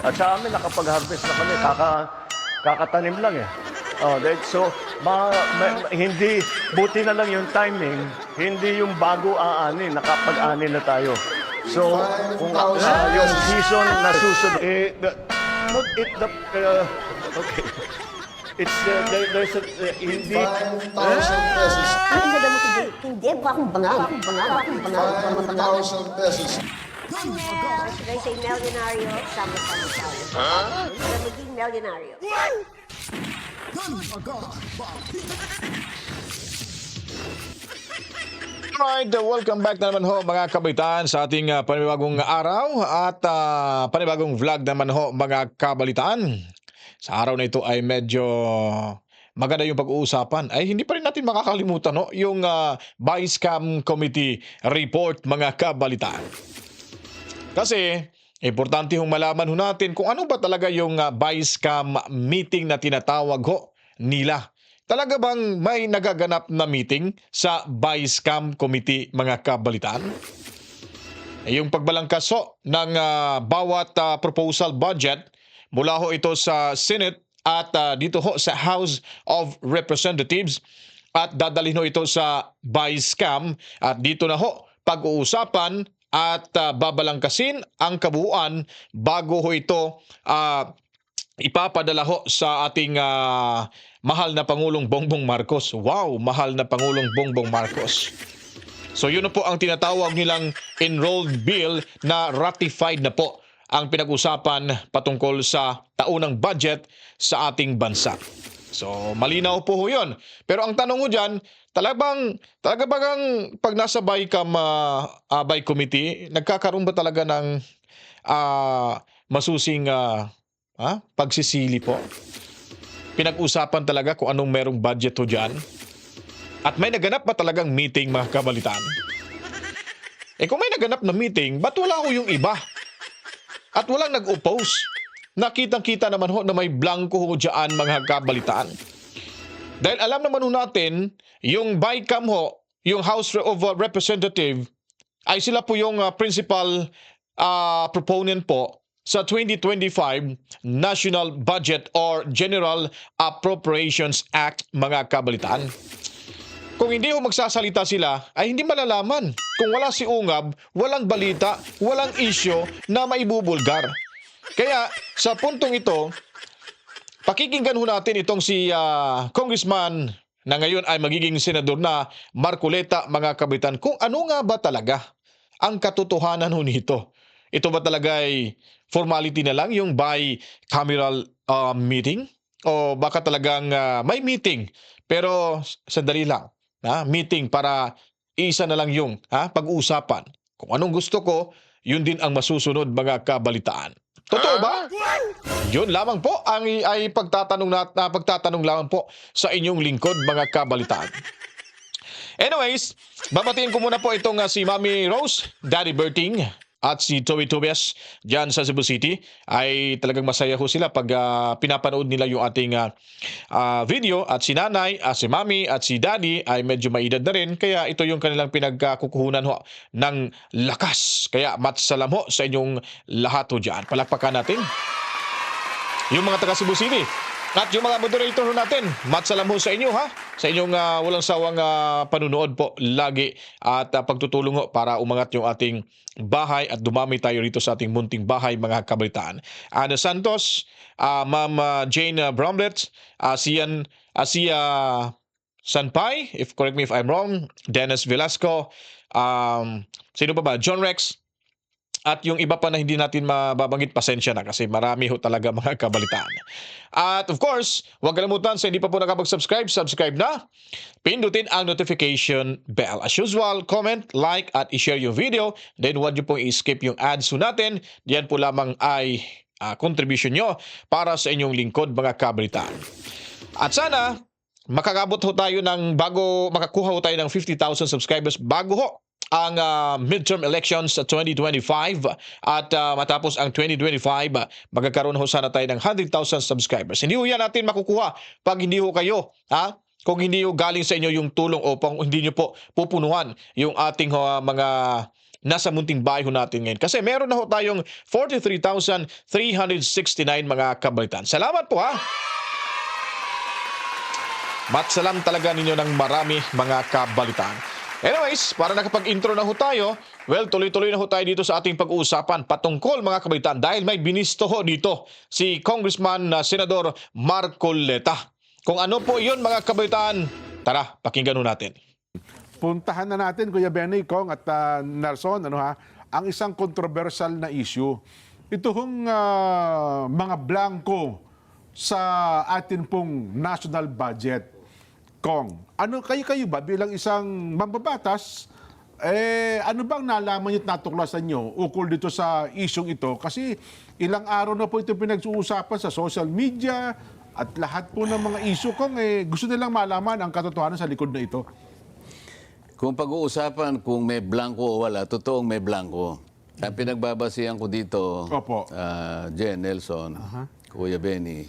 At sa amin, nakapag-harvest na kami. Kakatanim lang eh. So, hindi, buti na lang yung timing, hindi yung bago aanin, nakapag-anin na tayo. So, kung yung season na susunod, okay. It's, there's a, hindi, 5,000 pesos. Ang ganda mo, hindi pa akong bangal. 5,000 pesos. Should I say milyonaryo? Sama-sama tayo. Para maging milyonaryo. Alright, welcome back na naman ho mga kabalitaan sa ating panibagong araw at panibagong vlog naman ho mga kabalitaan. Sa araw na ito ay medyo maganda yung pag-uusapan. Ay hindi pa rin natin makakalimutan no, yung Vice Cam Committee report mga kabalitaan. Kasi importante hong malaman ho natin kung ano ba talaga yung Vice Cam meeting na tinatawag ho nila. Talaga bang may nagaganap na meeting sa Vice Cam Committee mga kabalitaan? Yung pagbalangkas ho ng bawat proposal budget mula ho ito sa Senate at dito ho sa House of Representatives at dadalhin ho ito sa Vice Cam at dito na ho pag-uusapan at babalangkasin ang kabuuan bago ho ito ipapadala ho sa ating mahal na Pangulong Bongbong Marcos. Wow, mahal na Pangulong Bongbong Marcos. So yun na po ang tinatawag nilang enrolled bill na ratified na po ang pinag-usapan patungkol sa taunang budget sa ating bansa. So malinaw po ho yun. Pero ang tanong ho dyan, talaga bang pag nasa BICAM by committee, nagkakaroon ba talaga ng masusing pagsisili po? Pinag-usapan talaga kung anong merong budget ho dyan? At may naganap ba talagang meeting mga kabalitaan? Kung may naganap na meeting, ba't wala ho yung iba? At walang nag-oppose? Nakitang-kita naman ho na may blanco ho dyan mga kabalitaan. Dahil alam naman ho natin, yung BICAM ho, yung House of Representative, ay sila po yung principal proponent po sa 2025 National Budget or General Appropriations Act mga kabalitaan. Kung hindi ho magsasalita sila, ay hindi malalaman. Kung wala si Ungab, walang balita, walang isyo na maibubulgar. Kaya sa puntong ito, pakikinggan ho natin itong si Congressman na ngayon ay magiging senador na Marcoleta mga kabalitaan. Kung ano nga ba talaga ang katotohanan ho nito? Ito ba talaga ay formality na lang yung bicameral meeting? O baka talagang may meeting pero sandali lang. Meeting para isa na lang yung pag-uusapan. Kung anong gusto ko, yun din ang masusunod mga kabalitaan. Totoo ba? Yun lamang po ang ay pagtatanong lamang po sa inyong lingkod mga kabalitaan. Anyways, babatiin ko muna po itong si Mami Rose, Daddy Berting, at si Toby Tobias dyan sa Cebu City. Ay talagang masaya ho sila pag pinapanood nila yung ating video. At si Nanay, si Mami at si Daddy ay medyo maedad na rin. Kaya ito yung kanilang pinagkukuhunan ho ng lakas. Kaya matsalam ho sa inyong lahat ho dyan. Palakpakan natin yung mga taga Cebu City. At yung mga moderator natin, matsalam ho sa inyo sa inyong walang sawang panunood po lagi at pagtutulong ho para umangat yung ating bahay at dumami tayo rito sa ating munting bahay mga kabalitaan. Ana Santos, Ma'am Jane Bromlett, Asia Sanpay, correct me if I'm wrong, Dennis Velasco, sino ba? John Rex, at yung iba pa na hindi natin mababanggit, pasensya na kasi marami ho talaga mga kabalitaan. At of course, huwag kalimutan sa hindi pa po nakapag-subscribe, subscribe na. Pindutin ang notification bell. As usual, comment, like at i-share yung video. Then huwag nyo pong i-skip yung ads ho natin. Diyan po lamang ay contribution nyo para sa inyong lingkod mga kabalitaan. At sana makakabot ho tayo makakuha ho tayo ng 50,000 subscribers bago ho ang midterm elections sa 2025 at matapos ang 2025 magkakaroon ho sana tayo ng 100,000 subscribers. Hindi ho yan natin makukuha pag hindi ho kayo kung hindi ho galing sa inyo yung tulong o pang hindi nyo po pupunuan yung ating mga nasa munting bahay ho natin ngayon. Kasi meron na ho tayong 43,369 mga kabalitan. Salamat po ha! Matsalam talaga ninyo ng marami mga kabalitan. Anyways, para nakapag-intro na ho tayo, well, tuloy-tuloy na ho tayo dito sa ating pag-uusapan patungkol mga kabalitan dahil may binisto ho dito si Congressman Senador Marcoleta. Kung ano po yun mga kabalitan, tara, pakinggan ho natin. Puntahan na natin, Kuya Benny, Kong at Nelson, ang isang controversial na issue. Ito hong mga blanco sa atin pong national budget. Kong, kayo ba bilang isang mambabatas, ano bang nalaman niyo at natuklasan niyo ukol dito sa isyong ito? Kasi ilang araw na po ito pinag-uusapan sa social media at lahat po ng mga issue, Kong, gusto nilang malaman ang katotohanan sa likod na ito. Kung pag-uusapan kung may blanco o wala, totoong may blanco. Ang pinagbabasihan ko dito, Opo. Jen, Nelson, Kuya Benny,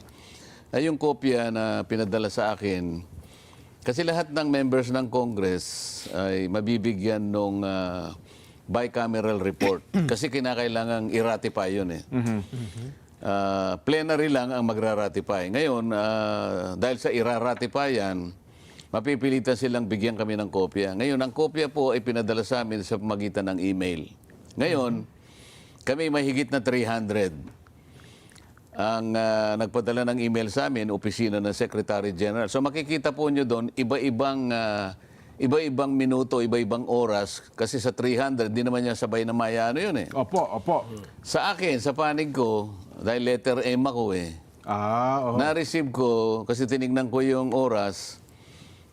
ay yung kopya na pinadala sa akin. Kasi lahat ng members ng Congress ay mabibigyan ng bicameral report. Kasi kinakailangang i-ratify yun eh. Plenary lang ang magra-ratify. Ngayon, dahil sa i-ratify yan, mapipilitan silang bigyan kami ng kopya. Ngayon, ang kopya po ay pinadala sa amin sa pamagitan ng email. Ngayon, kami mahigit na 300 ang nagpadala ng email sa amin, opisina ng Secretary General. So makikita po nyo doon, iba-ibang minuto, iba-ibang oras. Kasi sa 300, di naman niya sabay na mayano yun eh. Opo, opo. Sa akin, sa panig ko, dahil letter M ako eh, na-receive ko, kasi tinignan ko yung oras,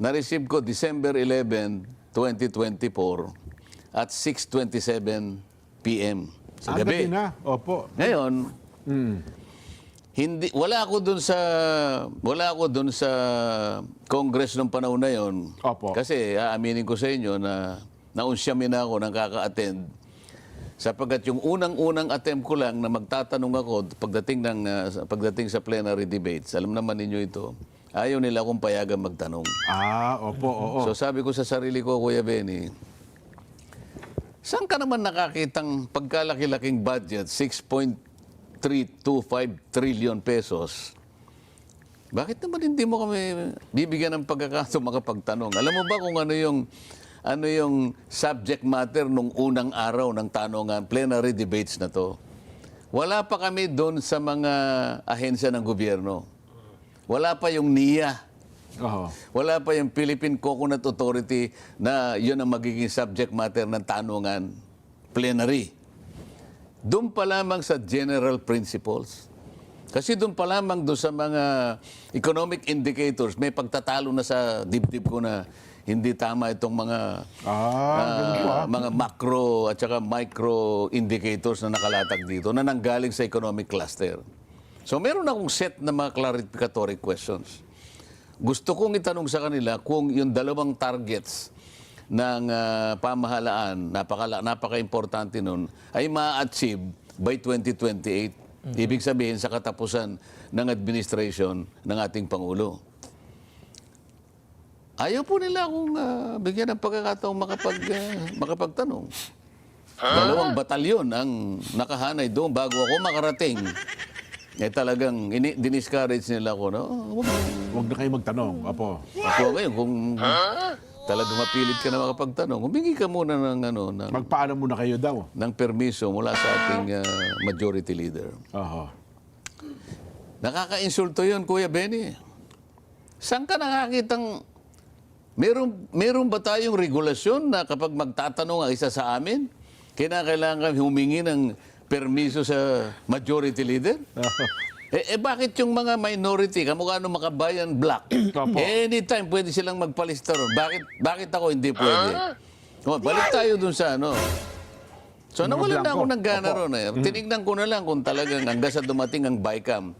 na-receive ko December 11, 2024 at 6:27 p.m. sa gabi. Na. Opo. Ngayon, wala ako doon sa Congress nung panahon na yon. Opo. Kasi aaminin ko sa inyo na naunsyamin na ako ng kaka-attend sapagkat yung unang-unang attempt ko lang na magtatanong ako pagdating sa plenary debates. Alam naman ninyo ito. Ayaw nila akong payagan magtanong. Opo, oo. So sabi ko sa sarili ko, Kuya Benny, saan ka naman nakakitang pagkalaki-laking budget, 6.325 trillion pesos? Bakit naman hindi mo kami bibigyan ng pagkakataon makapagtanong? Alam mo ba kung ano yung subject matter nung unang araw ng tanungan, plenary debates na to? Wala pa kami doon sa mga ahensya ng gobyerno. Wala pa yung NIA. Wala pa yung Philippine Coconut Authority na yun ang magiging subject matter ng tanungan, plenary. Doon pa lamang sa general principles. Kasi doon pa lamang doon sa mga economic indicators, may pagtatalo na sa dibdib ko na hindi tama itong mga mga macro at saka micro indicators na nakalatag dito na nanggaling sa economic cluster. So meron akong set na mga clarificatory questions. Gusto kong itanong sa kanila kung yung dalawang targets ng pamahalaan, napaka-importante nun, ay ma-achieve by 2028. Ibig sabihin sa katapusan ng administration ng ating Pangulo. Ayaw po nila akong bigyan ng pagkakataong makapagtanong. Dalawang batalyon ang nakahanay doon bago ako makarating. Talagang diniscourage nila ako, no? Huwag na kayo magtanong. Opo. Ako ngayon, kung talagang mapilit ka na makapagtanong, humingi ka muna ng Magpaalam muna kayo daw. ng permiso mula sa ating majority leader. Nakaka-insulto yun, Kuya Benny. Saan ka nakakitang meron ba tayong regulasyon na kapag magtatanong ang isa sa amin, kinakailangan humingi ng permiso sa majority leader? Bakit yung mga minority, kamukha ng makabayan black, anytime pwede silang magpalista ron. Bakit ako hindi pwede? Balik tayo dun sa ano. So nawalan na ako ng gana ron eh. Tinignan ko na lang kung talagang hanggang sa dumating ang BICAM.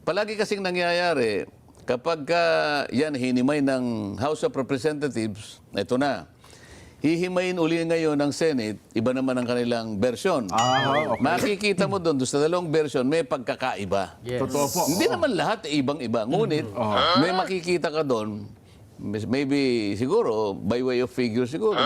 Palagi kasing nangyayari, kapag yan hinimay ng House of Representatives, ito na. Hihimayin uli ngayon ng Senate, iba naman ang kanilang version. Makikita mo doon sa dalawang version, may pagkakaiba. Totoo po. Hindi naman lahat ibang-iba. Ngunit, may makikita ka doon, maybe siguro, by way of figure siguro,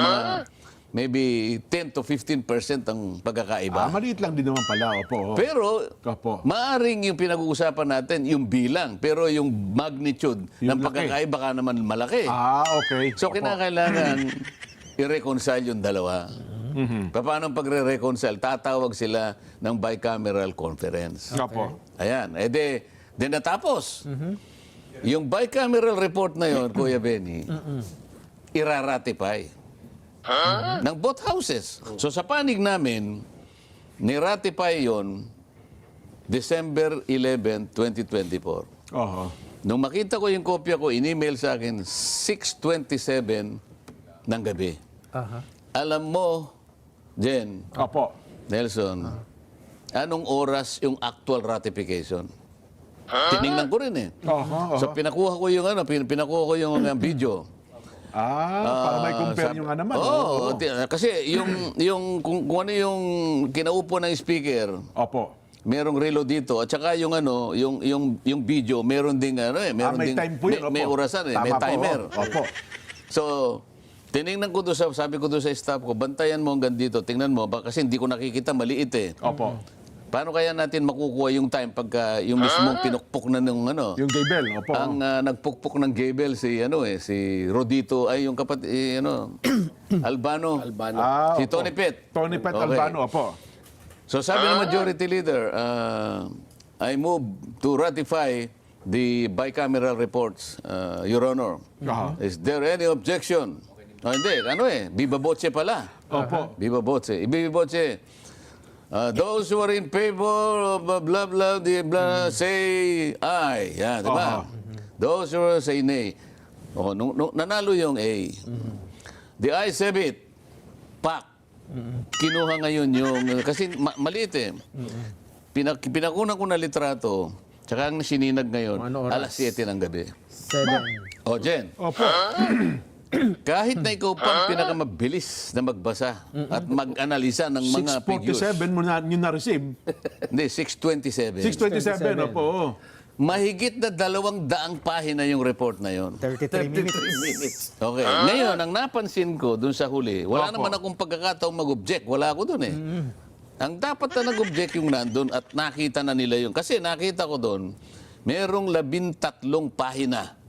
maybe 10 to 15% ang pagkakaiba. Maliit lang din naman pala. Opo. Pero, Opo. maaring yung pinag-uusapan natin, yung bilang, pero yung magnitude Yung ng laki. pagkakaiba ka naman malaki. Okay. So, Opo. kinakailangan i-reconcile yung dalawa. Paano ang pagre-reconcile? Tatawag sila ng bicameral conference. Opo. Ayan. De natapos. Yung bicameral report na yon, Kuya Benny, iraratify ng both houses. So sa panig namin, niratify yon December 11, 2024. Oho. Nung makita ko yung kopya ko, in-email sa akin, 6:27 ng gabi. Alam mo, Jen, Opo. Nelson, anong oras yung actual ratification? Tiningnan ko rin eh. Oho. So pinakuha ko yung pinakuha ko yung video. Para may compare yung naman. Oo, kasi yung kung ano yung kinaupo ng speaker, Opo. merong relo dito at saka yung yung video, meron ding meron May ding time po yun. may Opo. orasan Tama may po, timer. Opo. So, tiningnan ko doon sabi ko doon sa staff ko, bantayan mo hanggang dito, tingnan mo, kasi hindi ko nakikita, maliit eh. Opo. Paano kaya natin makukuha yung time pagka yung mismong pinukpok na ng Yung gable. Opo. ang nagpukpok ng gable si si Rodito ay yung kapatid Albano. Si opo. Tony Pet. Tony Pet Okay. Albano. Opo. So sabi ng majority leader, I move to ratify the bicameral reports, Your Honor. Is there any objection? Hindi, viva voce pala. Opo. Viva voce. Viva voce. Those who are in favor of blah blah blah say aye. Yan, di ba? Those who are say nay. Nung nanalo yung A. The ayes have it. Pak. Kinuha ngayon yung kasi maliit eh. Pinakunan ko na litrato. Tsaka ang sininag ngayon, alas 7 ng gabi. 7. O, Jen. Opo. Kahit na ikaw pa ang pinakamabilis na magbasa at mag-analisa ng mga figures. 647 mo na yun na-receive. Hindi, 627. 627. Opo. Mahigit na 200 pahina yung report na yon. 33 minutes. Okay. Ngayon, ang napansin ko dun sa huli, wala Opo. naman akong pagkakataong mag-object. Wala ako dun eh. Ang dapat na nag-object yung nandun at nakita na nila yun. Kasi nakita ko dun, merong 13 pahina.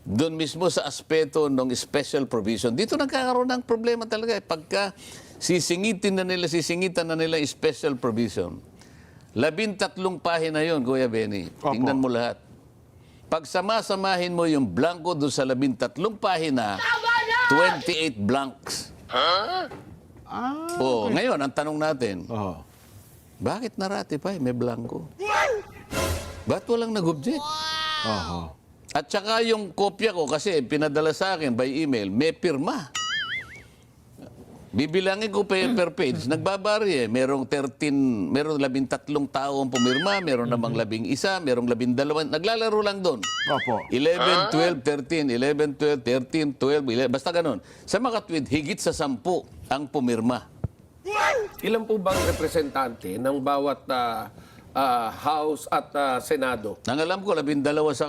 Doon mismo sa aspeto ng special provision. Dito nagkakaroon ng problema talaga. Pagka sisingitan na nila yung special provision. 13 pahina yon, Kuya Benny. Opo. Tingnan mo lahat. Pag sama-samahin mo yung blanco doon sa 13 pahina, 28 blanks. Ngayon, ang tanong natin, Oh. bakit na-ratify? May blanco. Ba't walang nag-object? Oho. At saka yung kopya ko, kasi pinadala sa akin by email, may pirma. Bibilangin ko per page, nagbabari eh. Merong 13 tao ang pumirma, meron namang 11, merong 12, naglalaro lang doon. Opo. 11, 12, 13, 11, 12, 13, 12, 11, basta ganun. Sa makatwid, higit sa 10 ang pumirma. Ilan po bang representante ng bawat House at Senado? Ang alam ko, 12 sa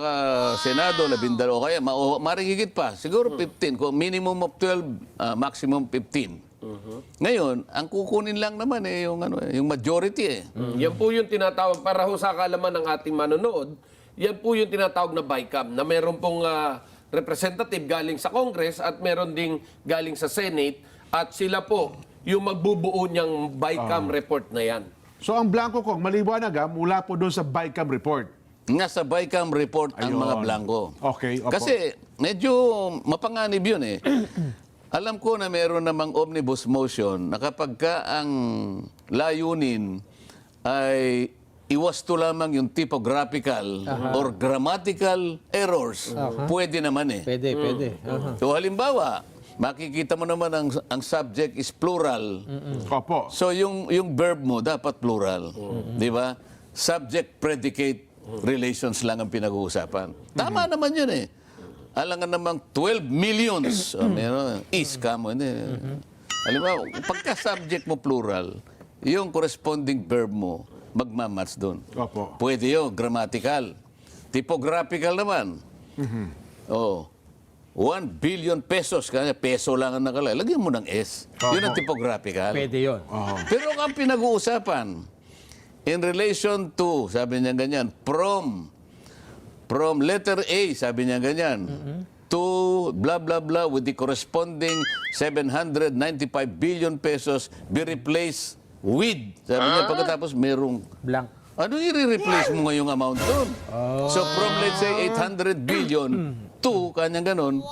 Senado, 12, kaya maring higit pa. Siguro 15, kung minimum of 12, maximum 15. Ngayon, ang kukunin lang naman yung majority eh. Yan po yung tinatawag, para ho sa kaalaman ng ating manonood, yan po yung tinatawag na BICAM, na meron pong representative galing sa Congress at meron ding galing sa Senate, at sila po yung magbubuo niyang BICAM report na yan. So ang blanco ko, maliwanag mula po doon sa BICAM report. Nga sa BICAM report ang Ayun. mga blanco. Okay, opo. Kasi medyo mapanganib yun eh. Alam ko na meron namang omnibus motion na kapag ka ang layunin ay iwasto lamang yung typographical or grammatical errors, pwede naman eh. Pwede. So halimbawa, makikita mo naman ang subject is plural. Opo. So yung verb mo dapat plural, 'di ba? Subject predicate relations lang ang pinag-uusapan. Tama naman 'yun eh. Alam nga namang 12 millions. Meron is kamo Halimbawa, pagka subject mo plural, yung corresponding verb mo magmamatch doon. Opo. Pwede 'yo grammatical. Typographical naman. Oh. 1 billion pesos. Kaya peso lang ang nakalagay. Lagyan mo ng S. Yun ang typographical. Pwede yun. Pero ang pinag-uusapan, in relation to, sabi niya ganyan, from letter A, sabi niya ganyan, to blah, blah, blah, with the corresponding 795 billion pesos be replaced with, sabi niya, pagkatapos merong, Blank. ano i-replace mo ngayong amount doon? So from, let's say, 800 billion to, kanyang ganon,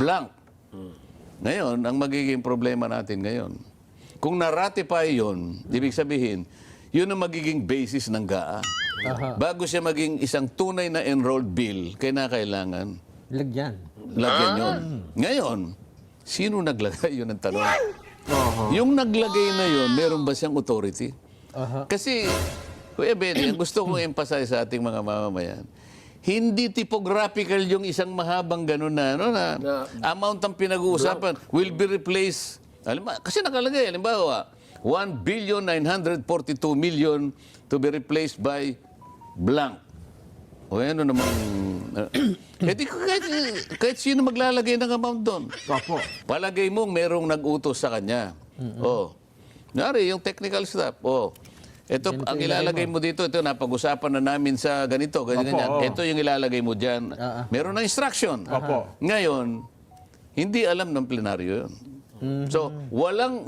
blank. Ngayon, ang magiging problema natin ngayon, kung na-ratify yun, ibig sabihin, yun ang magiging basis ng GAA. Bago siya maging isang tunay na enrolled bill, kailangan Lagyan. lagyan yun. Ngayon, sino naglagay? Yun ang tanong. Yung naglagay na yun, meron ba siyang authority? Kasi, Kuya Benny, ang gusto kong emphasize sa ating mga mamamayan, hindi typographical yung isang mahabang ganun na, amount ang pinag-uusapan will be replaced. Kasi nakalagay, halimbawa, 1,942,000,000 to be replaced by blank. O ano namang... kahit sino maglalagay ng amount doon. Opo. Palagay mong merong nag-utos sa kanya. Nari, yung technical staff. Ito, ang ilalagay mo dito, ito, napag-usapan na namin sa ganito, ganyan. Ito yung ilalagay mo dyan. Meron na instruction. Ngayon, hindi alam ng plenaryo yun. So, walang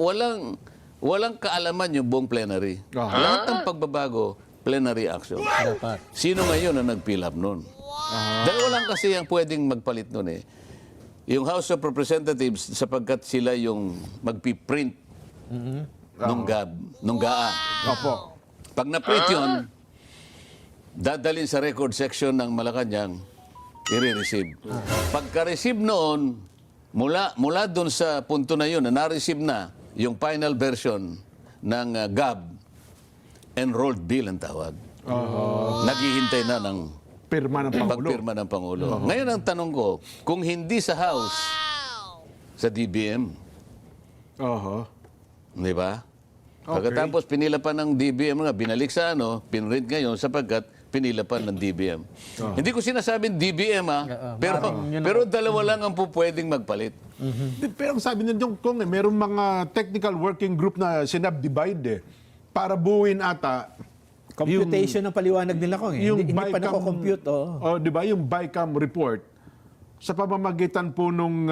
kaalaman yung buong plenary. Lahat ng pagbabago, plenary action. Dapat. Sino ngayon ang nag-fill up nun? Dalawa lang kasi ang pwedeng magpalit nun eh. Yung House of Representatives, sapagkat sila yung magpiprint nung GAA. Opo. Pag na-print yun, dadalhin sa record section ng Malacanang, i-receive. Pagka-receive noon, mula doon sa punto na yun, na na-receive na yung final version ng GAB, enrolled bill ang tawag. Naghihintay na ng Pirma ng Pangulo. pagpirma ng Pangulo. Ngayon ang tanong ko, kung hindi sa House, sa DBM, di ba? Pagkatapos pinila pa ng DBM nga, binalik sa pinrint ngayon sapagkat pinila pa ng DBM. Hindi ko sinasabing DBM pero dalawa lang ang pwedeng magpalit. Pero ang sabi nila kung merong mga technical working group na sinabdivide para buuin ata Computation ng paliwanag nila kung hindi pa BICAM, nako-compute. di ba, yung BICAM report sa pamamagitan po nung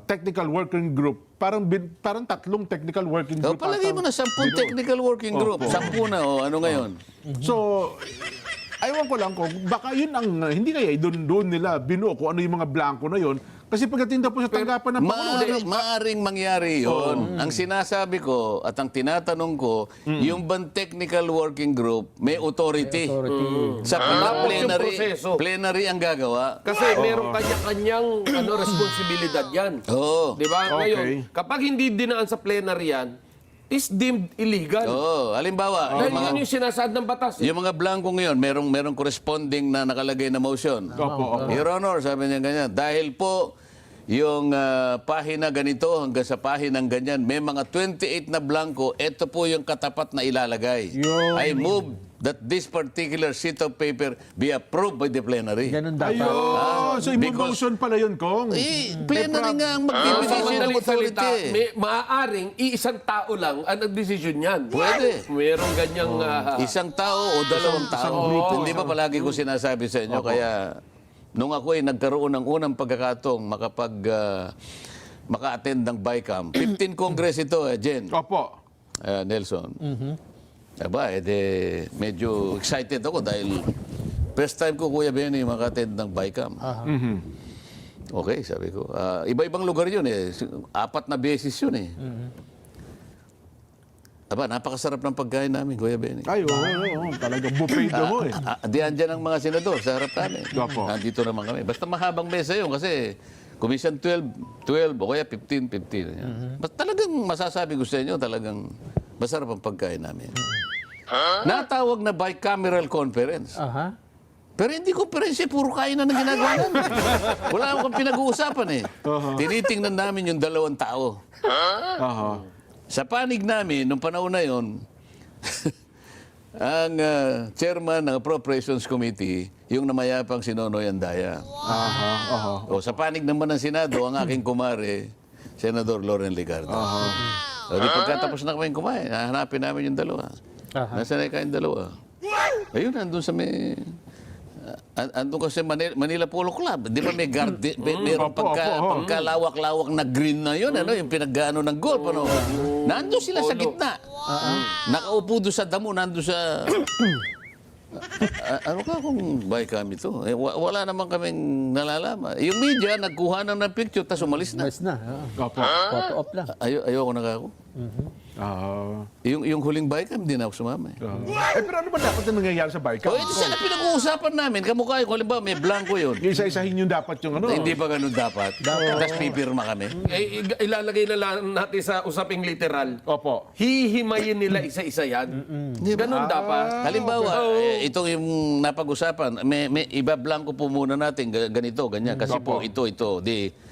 technical working group, parang tatlong technical working group. Palagay mo na 10 technical working group. 10 na, ano ngayon? So, aywan ko lang kung baka yun ang, hindi kaya doon nila binuo kung ano yung mga blanco na yun. Kasi pagdating daw po sa tanggapan ng Pangulo, Maaring mangyari yun. Ang sinasabi ko at ang tinatanong ko, yung bang technical working group may authority. Sa plenary, proseso. plenary ang gagawa. Kasi meron kanya-kanyang responsibilidad yan. Oo. Di ba? Okay. Ngayon, kapag hindi dinaan sa plenary yan, is deemed illegal. Halimbawa, Dahil yun yung sinasaad ng batas. yung mga blanco ngayon, merong corresponding na nakalagay na motion. Your Honor, sabi niya ganyan, dahil po yung pahina ganito hanggang sa pahinang ganyan, may mga 28 na blanco, ito po yung katapat na ilalagay. I move that this particular sheet of paper be approved by the plenary. Ganun dapat. ayun. So, motion pala yun, Kong. Plenary nga ang Sa magbibigay ng madaling salita, authority. maaaring iisang tao lang ang nagdesisyon yan. Pwede. Merong ganyang... Isang tao o dalawang tao. Hindi ba palagi ko sinasabi sa inyo? Kaya nung ako ay nagkaroon ng unang pagkakataong maka-attend ng BICAM, 15 Congress ito, Jen, Opo. Nelson. Aba, medyo excited ako dahil first time ko, Kuya Benny, maka-attend ng BICAM. Okay, sabi ko. Iba-ibang lugar yun eh. 4 na beses yun eh. Aba, napakasarap ng pagkain namin, Kuya Benny. Ay, oo. Talaga buffet daw mo eh. Diyan dyan ang mga senador sa harap namin. Opo. Nandito naman kami. Basta mahabang mesa yun kasi kumisan 12 o kaya 15. Basta talagang masasabi ko sa inyo, talagang masarap ang pagkain namin. Natawag na bicameral conference. Pero hindi conference, puro kain na ng ginagawa namin. Wala akong pinag-uusapan eh. Tinitingnan namin yung 2 tao. Sa panig namin, nung panahon na yon, ang chairman ng Appropriations Committee, yung namayapang si Nonoy Andaya. Aha, aha. O sa panig naman ng Senado, ang aking kumare, Senador Loren Ligardo. O di pagkatapos na kami kumain, hahanapin namin yung dalawa. Nasaan na kayong dalawa? Ayun, andun sa may... andun kasi Manila Polo Club. Di ba may garden, mayroong pagkalawak-lawak na green na yun, ano, yung pinag-ano ng golf, ano. Nandun sila sa gitna. Nakaupo doon sa damo, nandun sa... ano ka kung by kami to? Wala naman kaming nalalaman. Yung media, nagkuha na ng picture, tapos umalis na. Mas na. Opo. Photo op lang. Ayoko na ako. Ah. Yung huling bike, hindi na ako sumama. Pero ano ba dapat na nangyayari sa bike? O, ito sana pinag-uusapan namin. Kamukha yung halimbawa, may blanco yun. Isa-isahin yung dapat yung ano. Hindi ba ganun dapat? Tapos pipirma kami. Ilalagay na lang natin sa usaping literal. Opo. Hihimayin nila isa-isa yan. Ganun dapat. Halimbawa, itong yung napag-usapan, may iba blanco po muna natin, ganito, ganyan. Kasi po, ito, di...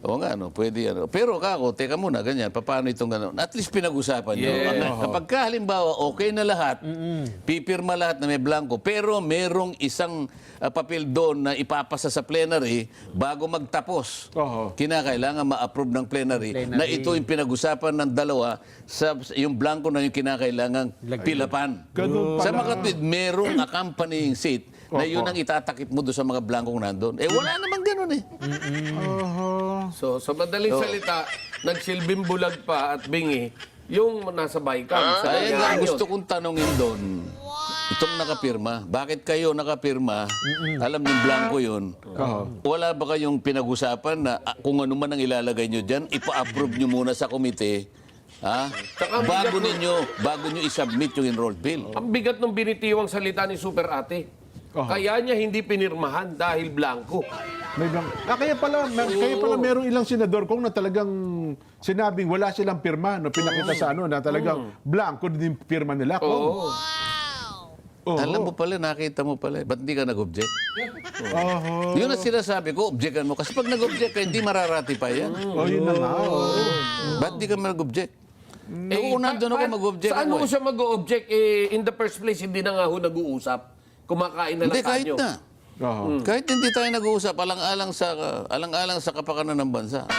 O nga, no, pwede ano. Pero kako, teka muna, ganyan, paano itong gano'n? At least pinag-usapan nyo. Kapag ka, halimbawa, okay na lahat, pipirma lahat na may blanco, pero merong isang papel doon na ipapasa sa plenary bago magtapos. Kinakailangan ma-approve ng plenary na ito yung pinag-usapan ng dalawa sa yung blanco na yung kinakailangan pilapan. Sa makatwid, merong accompanying seat na yun ang itatakip mo doon sa mga blankong nandun. Eh, wala namang ganun eh. So, sa madaling salita, nagsilbing bulag pa at bingi yung nasa Baykam. Sa Kaya nga, nangyari yun. gusto kong tanongin doon, itong nakapirma, bakit kayo nakapirma, alam niyo blanco yun, wala ba kayong pinag-usapan na kung ano man ang ilalagay nyo dyan, ipa-approve nyo muna sa komite, ha? Bago nyo isubmit yung enrolled bill. Ang bigat ng binitiwang salita ni Super Ate. Kaya niya hindi pinirmahan dahil blanco. May blanco. Kaya pala merong ilang senador kung na talagang sinabing wala silang pirma, no, pinakita sa ano na talagang blanco din yung pirma nila. Oo. Alam mo pala, nakita mo pala, ba't hindi ka nag-object? Yun ang sinasabi ko, objectan mo. Kasi pag nag-object ka, hindi mararatify yan. Yun na nga. Ba't di ka nag-object? Nandun ako mag-object. Saan ako mo siya mag-object? In the first place, hindi na nga ho nag-uusap. Kumakain na lang Hindi, kahit tayo. na. Kahit hindi tayo nag-uusap, alang-alang sa kapakanan ng bansa.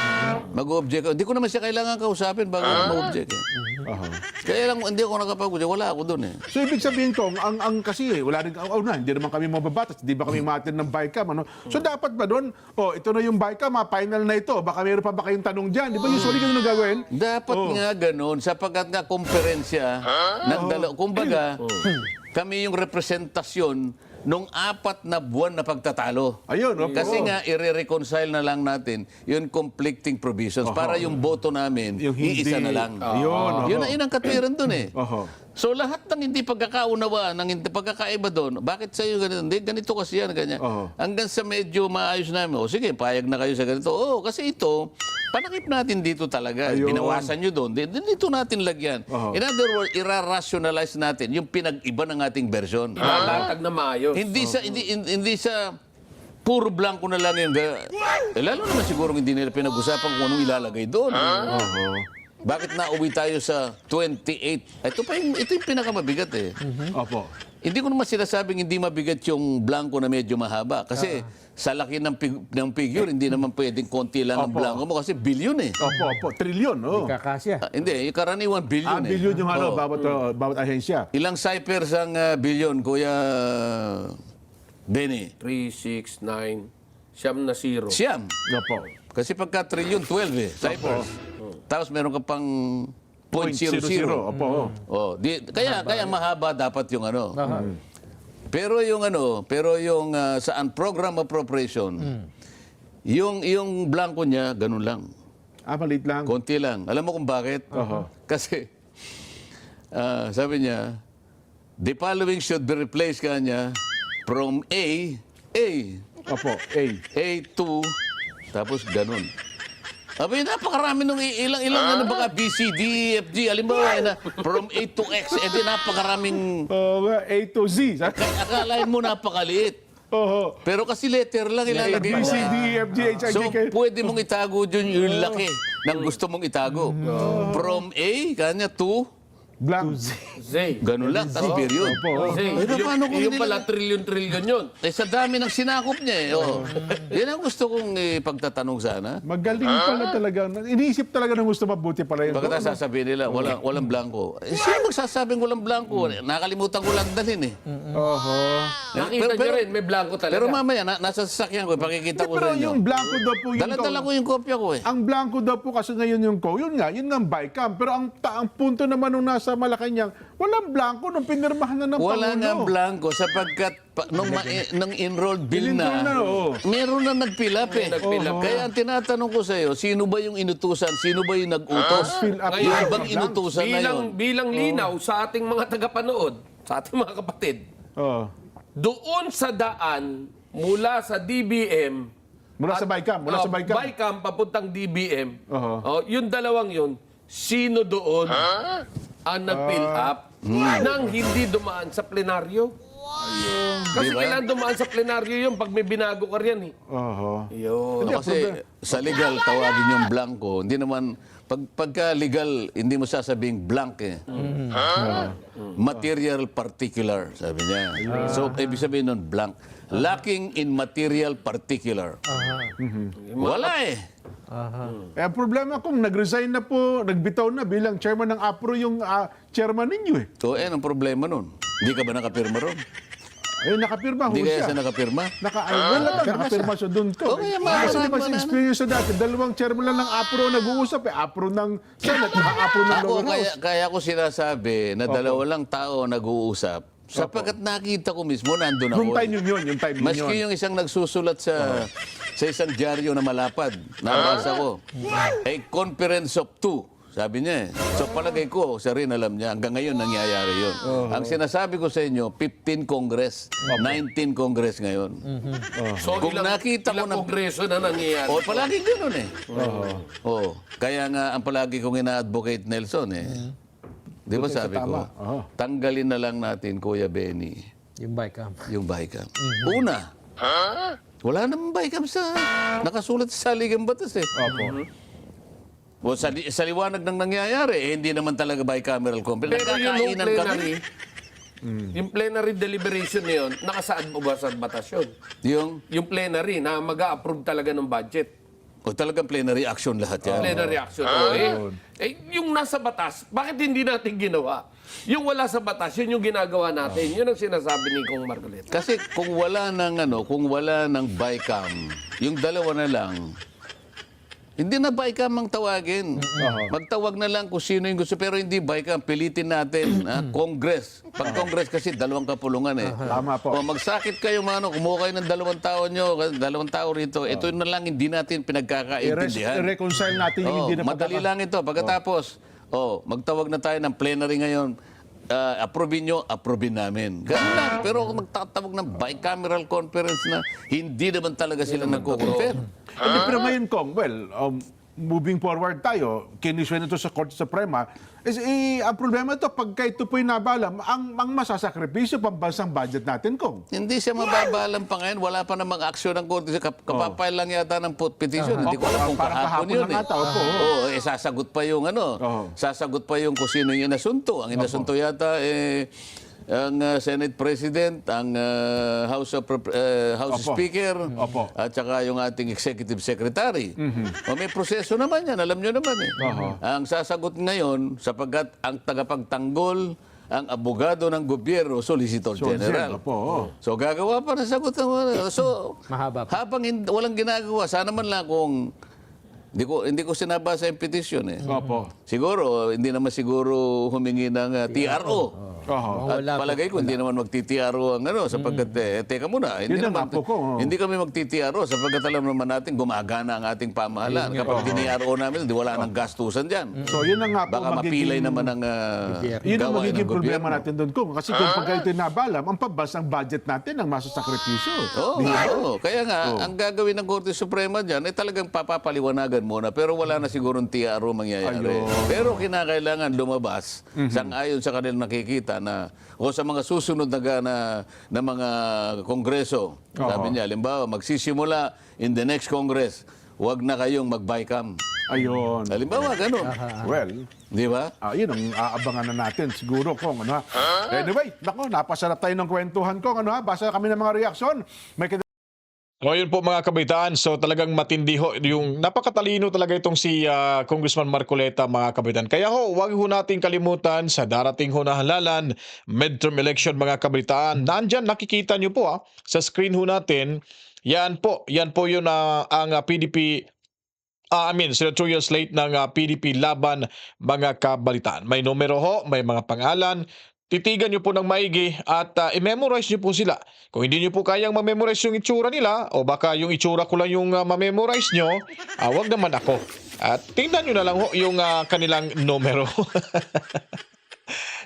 Mag-object. Hindi ko naman siya kailangan kausapin bago mag-object. Kaya lang, hindi ako nakapag-object. Wala ako doon eh. So, ibig sabihin ko, kasi wala rin, hindi naman kami mababatas, hindi ba kami matin ng BICAM, ano? So, dapat ba doon, ito na yung BICAM, final na ito, baka meron pa ba kayong tanong dyan? Di ba usually ganun ang gagawin? Dapat nga ganun, sapagkat nga komperensya ng kumbaga, kami yung representasyon nung 4 na buwan na pagtatalo. Ayun, opo. Kasi nga, i-reconcile na lang natin yung conflicting provisions para yung boto namin, Yung hindi- iisa na lang. Yun ang katwiran doon eh. So lahat ng hindi pagkakaunawaan, ng hindi pagkakaiba doon, bakit sa iyo ganito? Hindi, ganito kasi yan, ganyan. Hanggang sa medyo maayos namin, sige, payag na kayo sa ganito. Kasi ito, panakip natin dito talaga. Binawasan nyo doon. Dito natin lagyan. In other words, ira-rationalize natin yung pinag-iba ng ating version. Lalatag na maayos. Hindi sa puro blanco na lang yung... lalo naman siguro hindi nila pinag-usapan kung anong ilalagay doon. Bakit nauwi tayo sa 28? Ito yung pinakamabigat eh. Opo. Hindi ko naman sinasabing hindi mabigat yung blanco na medyo mahaba. Kasi sa laki ng figure, hindi naman pwedeng konti lang ang blanco mo kasi billion eh. Opo. Trilyon, Kakasya. Hindi, yung karaniwan billion eh. billion yung bawat ahensya. Ilang ciphers ang billion, Kuya Benny? 3, 6, 9, siyam na 0. Siyam. Opo. Kasi pagka trillion, 12 eh, ciphers. Tapos meron ka pang 0.00. Opo. Kaya mahaba dapat yung ano. Pero yung sa program appropriation, yung blanco niya ganun lang. Maliit lang. Konti lang. Alam mo kung bakit? Kasi sabi niya, the following should be replaced kanya from A Opo. A to tapos ganun. Abi, napakarami nung ilang baka B, C, D, F, G. Halimbawa, from A to X, napakaraming... A to Z. Akalain mo napakaliit. Pero kasi letter lang ilalagay B, mo. C, D, F, G, H, I, So, J, K. pwede mong itago dyan yung laki ng gusto mong itago. From A, kanya to Blank. Zay. Ganun lang, tas period. Zay. Eh, paano kung Yung hindi pala trilyon-trilyon yun. Eh, sa dami ng sinakop niya eh. Oh. Yan ang gusto kong pagtatanong sana. Magaling pala talaga. Iniisip talaga ng gusto mabuti pala yun. Pagkatapos sasabihin nila, walang blanco. Eh, sino magsasabing walang blanco? Nakalimutan ko lang dalhin eh. Oho. Nakita nyo rin, may blanco talaga. Pero mamaya, nasa sasakyan ko, pakikita ko Pero sa inyo. yung blanco daw po yung Dala-dala ko yung kopya ko eh. Ang blanco daw po kasi ngayon yung yun nga ang bycam. Pero ang punto naman nung nasa Malacanang, walang blanco nung pinirmahan na ng Wala Pangulo. nga blanco sapagkat nung enrolled bill In-enroll na, oo. meron na nagpilap eh. Nagpilap. Kaya ang tinatanong ko sa iyo, sino ba yung inutusan? Sino ba yung nag-utos? Fill up Yung yung ibang blank. inutusan na yun? Bilang linaw sa ating mga tagapanood, sa ating mga kapatid, Oh. doon sa daan mula sa DBM, Mula sa bycam, mula sa bycam. Bycam papuntang DBM, Oo. yung dalawang yun, sino doon ang nag-fill up nang hindi dumaan sa plenaryo? Kasi Di ba? kailangan dumaan sa plenaryo yun pag may binago ka riyan eh. Oho. Yun. Kasi sa legal, tawagin yung blanco. Hindi naman, pagka legal, hindi mo sasabing blank eh. Material particular, sabi niya. So, ibig sabihin nun, blank. Lacking in material particular. Wala eh. Eh, ang problema kung nag-resign na po, nagbitaw na bilang chairman ng APRO yung chairman ninyo eh. So, ang problema nun. Hindi ka ba nakapirma ron? Eh, nakapirma ho Hindi kaya siya. siya nakapirma? Nakapirma siya doon ko. Okay, Kasi di ba ma- sa experience na dati, dalawang chairman lang ng APRO nag-uusap eh. APRO ng Senate, APRO ng Ako, Lower House. kaya ko sinasabi na dalawa lang tao nag-uusap sapagkat nakita ko mismo nandun ako. Yung time yun, yung time yun. Maski yung isang nagsusulat sa isang dyaryo na malapad, nabasa ko, a conference of two, sabi niya eh. So palagay ko, siya rin alam niya, hanggang ngayon nangyayari yun. Ang sinasabi ko sa inyo, 15 Congress, 19 Congress ngayon. So, Kung nakita ko ilang na- kongreso na nangyayari. O palagi ganoon eh. Oo. Kaya nga ang palagi kong ina-advocate Nelson eh. Di ba sabi ko, tanggalin na lang natin, Kuya Benny, Yung bycam. yung bycam. Una, wala namang bycam sa nakasulat sa saligang batas eh. O sa liwanag ng nangyayari, eh, hindi naman talaga bicameral company. Pero yung Nagkakainan kami. plenary, yung plenary deliberation na yun, nakasaad mo ba sa batas yun? Yung plenary na mag-a-approve talaga ng budget. O talagang plenary action lahat yan. Plenary action. Yung nasa batas, bakit hindi natin ginawa? Yung wala sa batas, yun yung ginagawa natin. Yun ang sinasabi ni Kong Marcoleta. Kasi kung wala ng bycam, yung dalawa na lang, hindi na bycam ang tawagin. Magtawag na lang kung sino yung gusto. Pero hindi bycam, pilitin natin. Congress. Pag Congress kasi, dalawang kapulungan eh. Tama po. O magsakit kayo, kumuha kayo ng 2 tao nyo, 2 tao rito. Ito na lang, hindi natin pinagkakaintindihan. I-reconcile natin yung hindi na Madali lang ito. Pagkatapos, magtawag na tayo ng plenary ngayon. Approve nyo, approve namin. Ganun lang. Pero kung magtatawag ng bicameral conference na hindi naman talaga sila nagko-confirm. Hindi, pero ngayon, Kong, moving forward tayo, kiniswe nito sa Korte Suprema, ang problema ito, pagka ito po'y nabalam, ang masasakripisyo pambansang budget natin, Kong. Hindi siya mababalang pa ngayon. Wala pa namang aksyon ng korte. Kapapile lang yata ng petition. Hindi ko alam kung Parang kahapon kahapon yun na eh. ata, opo. Sasagot pa yung sasagot pa yung kung sino yung inasunto. Ang inasunto yata ang Senate President, ang House Speaker, at saka yung ating Executive Secretary. O may proseso naman yan, alam nyo naman eh. Ang sasagot ngayon, sapagkat ang tagapagtanggol, ang abogado ng gobyerno, Solicitor General. So gagawa pa ng sagot. So Mahaba pa. habang walang ginagawa, sana man lang kung hindi ko sinabasa yung petition eh. Siguro, hindi naman siguro humingi ng TRO. At palagay ko, hindi naman magti-TRO ang sapagkat, teka muna, hindi kami magti-TRO sapagkat alam naman natin gumagana ang ating pamahalaan. Kapag TRO namin, hindi wala nang gastusan dyan. So, yun na nga po Baka mapilay naman ang yun ang gawain magiging ng problema gobyerno. natin doon, Kong. Kasi kung pagka ito'y nabalam, ang pambansang budget natin ang masasakripisyo. Oo. Kaya nga, ang gagawin ng Korte Suprema dyan ay talagang papapaliwanagan muna. Pero wala na sigurong TRO mangyayari. Pero kinakailangan lumabas sang-ayon sa kanilang nakikita na o sa mga susunod na mga kongreso. Sabi niya, halimbawa, magsisimula in the next Congress, huwag na kayong mag-bycam. Ayun. Halimbawa, ganun. Well, Di ba? yun ang aabangan na natin siguro kung ano ha. Anyway, nako, napasarap tayo ng kwentuhan ko. Ano ha, basa kami ng mga reaksyon. May O yun po mga kabitan, so talagang matindi ho, yung napakatalino talaga itong si Congressman Marcoleta mga kabitan. Kaya ho, huwag ho nating kalimutan sa darating ho na halalan, midterm election mga kabitan. Nandyan, nakikita nyo po sa screen ho natin, yan po yun ang PDP, senatorial slate ng PDP laban mga kabalitaan. May numero ho, may mga pangalan. Titigan nyo po ng maigi at i-memorize nyo po sila. Kung hindi nyo po kayang ma-memorize yung itsura nila o baka yung itsura ko lang yung ma-memorize nyo, wag naman ako. At tingnan nyo na lang ho yung kanilang numero.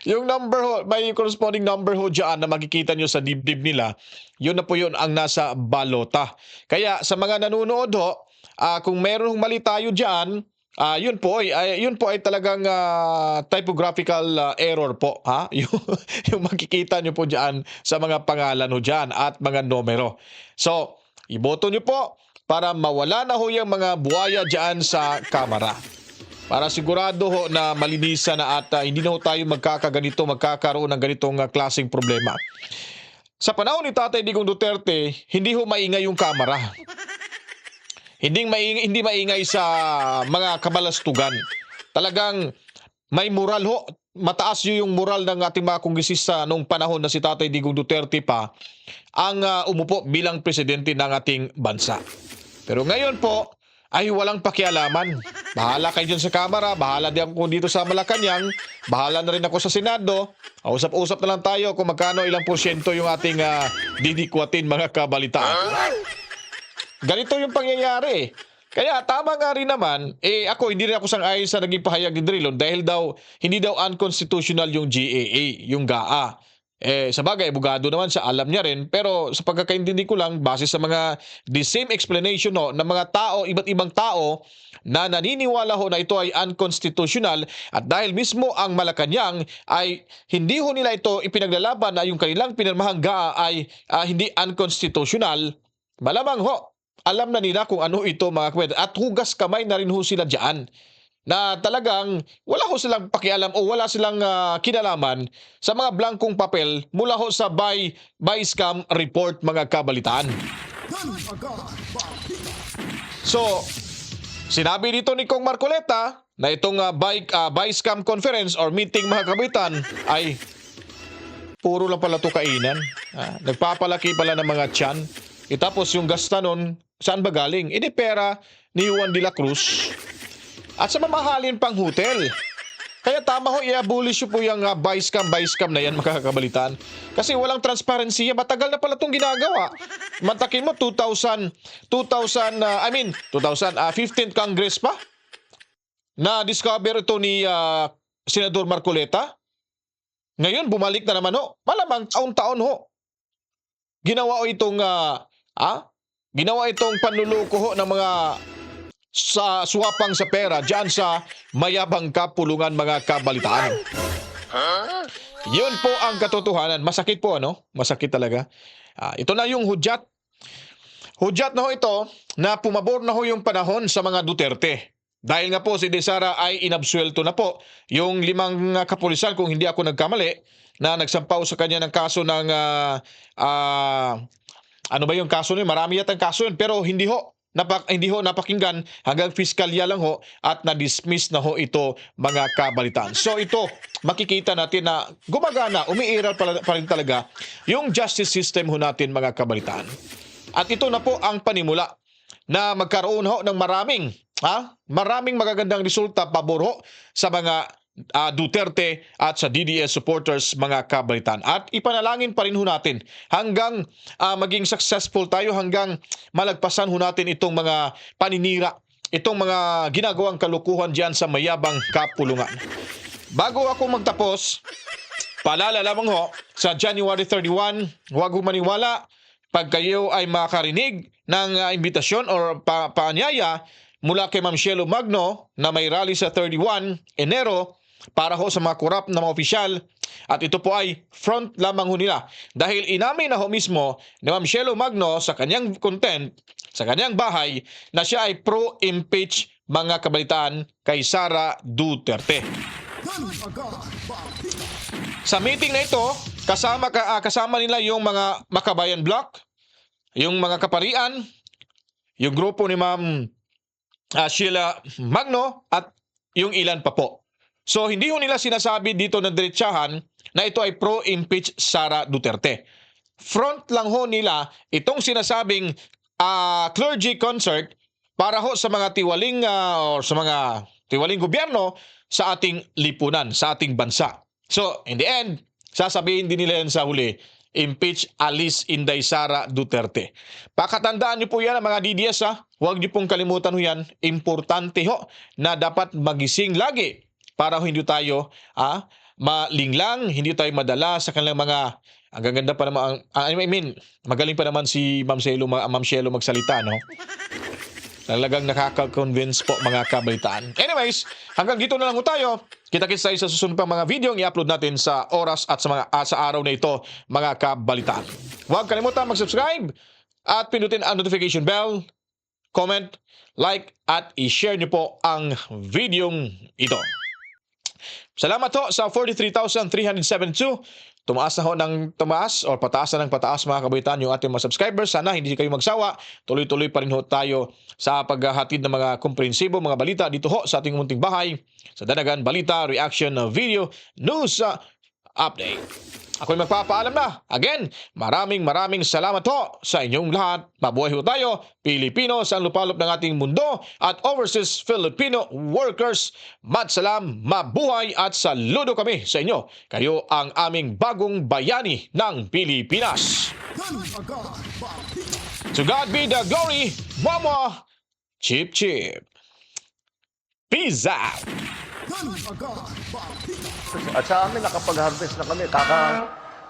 Yung number ho, may corresponding number ho dyan na makikita nyo sa dibdib nila, yun na po yun ang nasa balota. Kaya sa mga nanonood ho, kung meron mali tayo dyan, yun po ay talagang typographical error po, ha? Yung makikita nyo po diyan sa mga pangalan ho diyan at mga numero. So, iboto nyo po para mawala na ho yung mga buhaya diyan sa kamera. Para sigurado ho na malinisan na at hindi na ho tayo magkakaroon ng ganitong klaseng problema. Sa panahon ni Tatay Digong Duterte, hindi ho maingay yung kamera. Hindi maingay sa mga kabalastugan. Talagang may moral ho. Mataas yung moral ng ating mga kongresista noong panahon na si Tatay Digong Duterte pa ang umupo bilang presidente ng ating bansa. Pero ngayon po ay walang pakialaman. Bahala kayo dyan sa Kamara, bahala din ako dito sa Malacanang, bahala na rin ako sa Senado. Usap-usap na lang tayo kung magkano ilang porsyento yung ating didikwatin mga kabalitaan. Ganito yung pangyayari. Kaya tama nga rin naman, ako hindi rin ako sang-ayon sa naging pahayag ni Drilon dahil hindi daw unconstitutional yung GAA, yung GAA. Sa bagay, abogado naman siya, alam niya rin. Pero sa pagkakaintindi ko lang, base sa the same explanation ng mga tao, iba't ibang tao na naniniwala ho na ito ay unconstitutional at dahil mismo ang Malacanang ay hindi ho nila ito ipinaglalaban na yung kanilang pinirmahang GAA ay hindi unconstitutional, malamang ho, alam na nila kung ano ito mga kapatid. At hugas kamay na rin ho sila dyan. Na talagang wala ho silang pakialam o wala silang kinalaman sa mga blankong papel mula ho sa buy scam report mga kabalitaan. So, sinabi dito ni Kong Marcoleta na itong buy scam conference or meeting mga kabalitaan ay puro lang pala ito kainan. Nagpapalaki pala ng mga tiyan. Tapos yung gasta nun, saan ba galing? Ini pera ni Juan de la Cruz. At sa mamahalin pang hotel. Kaya tama ho, i-abolish po yung buy scam na yan makakabalitaan. Kasi walang transparency. Matagal na pala itong ginagawa. Mantakin mo, 15th Congress pa. Na-discover ito ni Senador Marcoleta. Ngayon, bumalik na naman ho. Malamang taon-taon ho. Ginawa itong panluloko ho ng mga suwapang sa pera diyan sa mayabang kapulungan mga kabalitaan. Yun po ang katotohanan. Masakit po, ano? Masakit talaga. Ito na yung hudyat. Hudyat na ho ito na pumabor na ho yung panahon sa mga Duterte. Dahil nga po si De Sara ay inabsuelto na po. Yung 5 kapulisan, kung hindi ako nagkamali, na nagsampaw sa kanya ng kaso ng ano ba yung kaso niyo? Marami yata ang kaso yun, pero hindi ho napakinggan hanggang fiskalya lang ho at na-dismiss na ho ito mga kabalitaan. So ito, makikita natin na gumagana, umiiral pa rin talaga yung justice system ho natin mga kabalitaan. At ito na po ang panimula na magkaroon ho ng maraming magagandang resulta pabor ho sa mga Duterte at sa DDS supporters mga kabalitaan. At ipanalangin pa rin ho natin hanggang maging successful tayo, hanggang malagpasan ho natin itong mga paninira, itong mga ginagawang kalukuhan diyan sa mayabang kapulungan. Bago ako magtapos, paalala lamang ho, sa January 31, huwag ho maniwala pag kayo ay makarinig ng imbitasyon or paanyaya mula kay Ma'am Shelo Magno na may rally sa 31 Enero para ho sa mga korap na mga opisyal, at ito po ay front lamang ho nila dahil inamin na ho mismo ni Ma'am Shelo Magno sa kanyang content, sa kanyang bahay, na siya ay pro-impeach mga kabalitaan kay Sara Duterte. Sa meeting na ito, kasama nila yung mga Makabayan Bloc, yung mga kaparian, yung grupo ni Ma'am Sheila Magno at yung ilan pa po. So hindi ho nila sinasabi dito na diretsahan na ito ay pro-impeach Sara Duterte. Front lang ho nila itong sinasabing clergy concert para ho sa mga tiwaling or sa mga tiwaling gobyerno sa ating lipunan, sa ating bansa. So, in the end, sasabihin din nila yan sa huli, impeach Alice Inday Sara Duterte. Pakatandaan niyo po yan, mga DDS, ha? Huwag niyo pong kalimutan ho yan. Importante ho na dapat magising lagi para hindi tayo malinglang, hindi tayo madala sa kanilang mga. Ang gaganda pa naman, magaling pa naman si Ma'am Cielo magsalita, no? Talagang nakaka-convince po mga kabalitaan. Anyways, hanggang dito na lang po tayo. Kita-kits tayo sa susunod pang mga video ang i-upload natin sa oras at sa araw na ito, mga kabalitaan. Huwag kalimutan mag-subscribe at pindutin ang notification bell, comment, like at i-share niyo po ang videong ito. Salamat ho sa 43,372. Tumaas na ho ng tumaas o pataas na ng pataas mga kabalitaan yung ating mga subscribers. Sana hindi kayo magsawa. Tuloy-tuloy pa rin ho tayo sa paghahatid ng mga komprehensibo, mga balita dito ho sa ating munting bahay. Sa Danagan Balita, Reaction, Video, News, Update. Ako'y magpapaalam na. Again, maraming salamat ho sa inyong lahat. Mabuhay ho tayo, Pilipino sa lupalop ng ating mundo at overseas Filipino workers. Matsalam, mabuhay at saludo kami sa inyo. Kayo ang aming bagong bayani ng Pilipinas. To God be the glory, Mama Chip Chip. Peace out. At sa amin, nakapag-harvest na kami.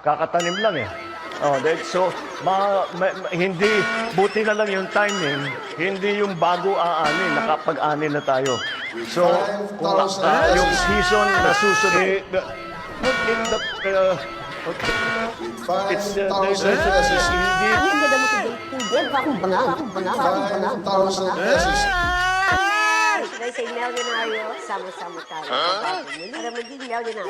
Kakatanim lang eh. So, hindi, buti na lang yung timing, hindi yung bago aanin, nakapag-ani na tayo. So, kung yung season na susunod, hindi, Ang ganda mo today. Bakong bangang. Should I say milyonaryo? Sama-sama tayo. Para maging milyonaryo.